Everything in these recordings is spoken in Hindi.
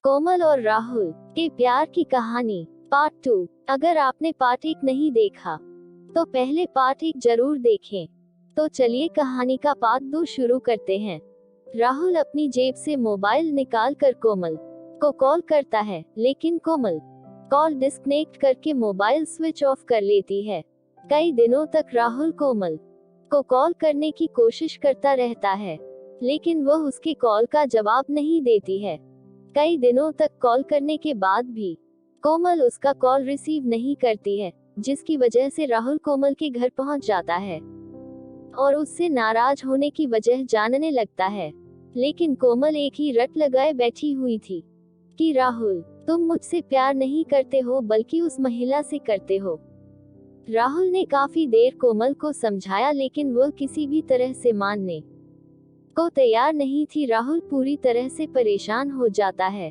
कोमल और राहुल के प्यार की कहानी पार्ट 2। अगर आपने पार्ट 1 नहीं देखा तो पहले पार्ट 1 जरूर देखें। तो चलिए कहानी का पार्ट 2 शुरू करते हैं। राहुल अपनी जेब से मोबाइल निकाल कर कोमल को कॉल करता है, लेकिन कोमल कॉल डिस्कनेक्ट करके मोबाइल स्विच ऑफ कर लेती है। कई दिनों तक राहुल कोमल को कॉल करने की कोशिश करता रहता है, लेकिन वह उसके कॉल का जवाब नहीं देती है। कई दिनों तक कॉल करने के बाद भी कोमल उसका कॉल रिसीव नहीं करती है, जिसकी वजह से राहुल कोमल के घर पहुंच जाता है और उससे नाराज होने की वजह जानने लगता है। लेकिन कोमल एक ही रट लगाए बैठी हुई थी कि राहुल, तुम मुझसे प्यार नहीं करते हो बल्कि उस महिला से करते हो। राहुल ने काफी देर कोमल को समझाया, लेकिन वह किसी भी तरह से मानने को तैयार नहीं थी। राहुल पूरी तरह से परेशान हो जाता है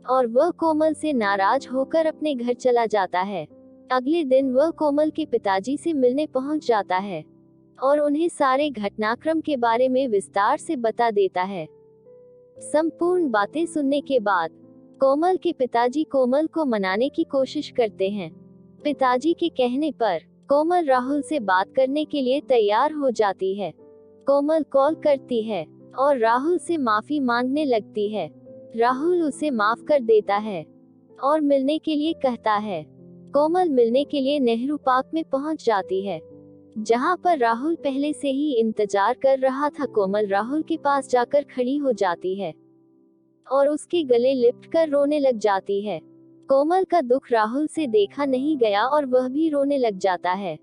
और वह कोमल से नाराज होकर अपने घर चला जाता है। अगले दिन वह कोमल के पिताजी से मिलने पहुंच जाता है और उन्हें सारे घटनाक्रम के बारे में विस्तार से बता देता है। संपूर्ण बातें सुनने के बाद कोमल के पिताजी कोमल को मनाने की कोशिश करते हैं। पिताजी के कहने पर कोमल राहुल से बात करने के लिए तैयार हो जाती है। कोमल कॉल करती है और राहुल से माफी मांगने लगती है। राहुल उसे माफ कर देता है और मिलने के लिए कहता है। कोमल मिलने के लिए नेहरू पार्क में पहुंच जाती है, जहां पर राहुल पहले से ही इंतजार कर रहा था। कोमल राहुल के पास जाकर खड़ी हो जाती है और उसके गले लिपट कर रोने लग जाती है। कोमल का दुख राहुल से देखा नहीं गया और वह भी रोने लग जाता है।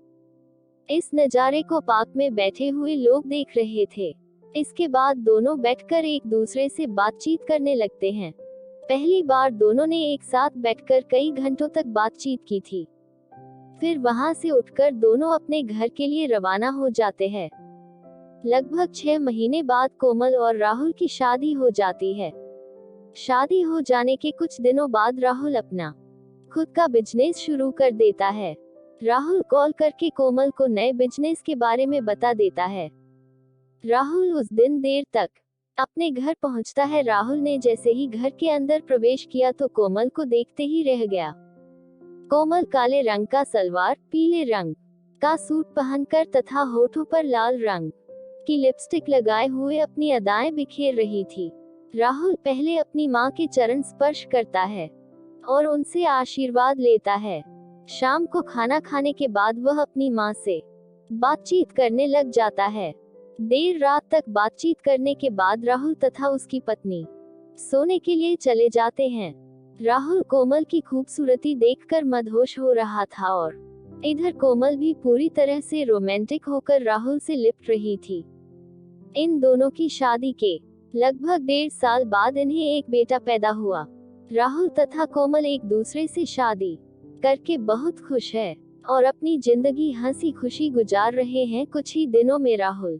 इस नज़ारे को पार्क में बैठे हुए लोग देख रहे थे। इसके बाद दोनों बैठकर एक दूसरे से बातचीत करने लगते हैं। पहली बार दोनों ने एक साथ बैठकर कई घंटों तक बातचीत की थी। फिर वहां से उठकर दोनों अपने घर के लिए रवाना हो जाते हैं। लगभग 6 महीने बाद कोमल और राहुल की शादी हो जाती है। शादी हो जाने के कुछ दिनों बाद राहुल अपना खुद का बिजनेस शुरू कर देता है। राहुल कॉल करके कोमल को नए बिजनेस के बारे में बता देता है। राहुल उस दिन देर तक अपने घर पहुंचता है। राहुल ने जैसे ही घर के अंदर प्रवेश किया तो कोमल को देखते ही रह गया। कोमल काले रंग का सलवार, पीले रंग का सूट पहनकर तथा होठों पर लाल रंग की लिपस्टिक लगाए हुए अपनी अदाएं बिखेर रही थी। राहुल पहले अपनी मां के चरण स्पर्श करता है और उनसे आशीर्वाद लेता है। शाम को खाना खाने के बाद वह अपनी मां से बातचीत करने लग जाता है। देर रात तक बातचीत करने के बाद राहुल तथा उसकी पत्नी सोने के लिए चले जाते हैं। राहुल कोमल की खूबसूरती देखकर मदहोश हो रहा था और इधर कोमल भी पूरी तरह से रोमांटिक होकर राहुल से लिपट रही थी। इन दोनों की शादी के लगभग 1.5 साल बाद इन्हें एक बेटा पैदा हुआ। राहुल तथा कोमल एक दूसरे से शादी करके बहुत खुश है और अपनी जिंदगी हंसी खुशी गुजार रहे हैं। कुछ ही दिनों में राहुल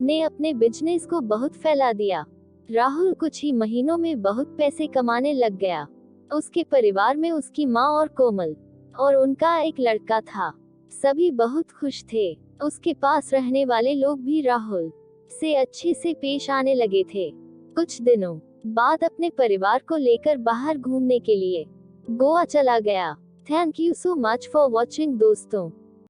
ने अपने बिजनेस को बहुत फैला दिया। राहुल कुछ ही महीनों में बहुत पैसे कमाने लग गया। उसके परिवार में उसकी माँ और कोमल और उनका एक लड़का था। सभी बहुत खुश थे। उसके पास रहने वाले लोग भी राहुल से अच्छे से पेश आने लगे थे। कुछ दिनों बाद अपने परिवार को लेकर बाहर घूमने के लिए गोवा चला गया। Thank you so much for watching दोस्तों।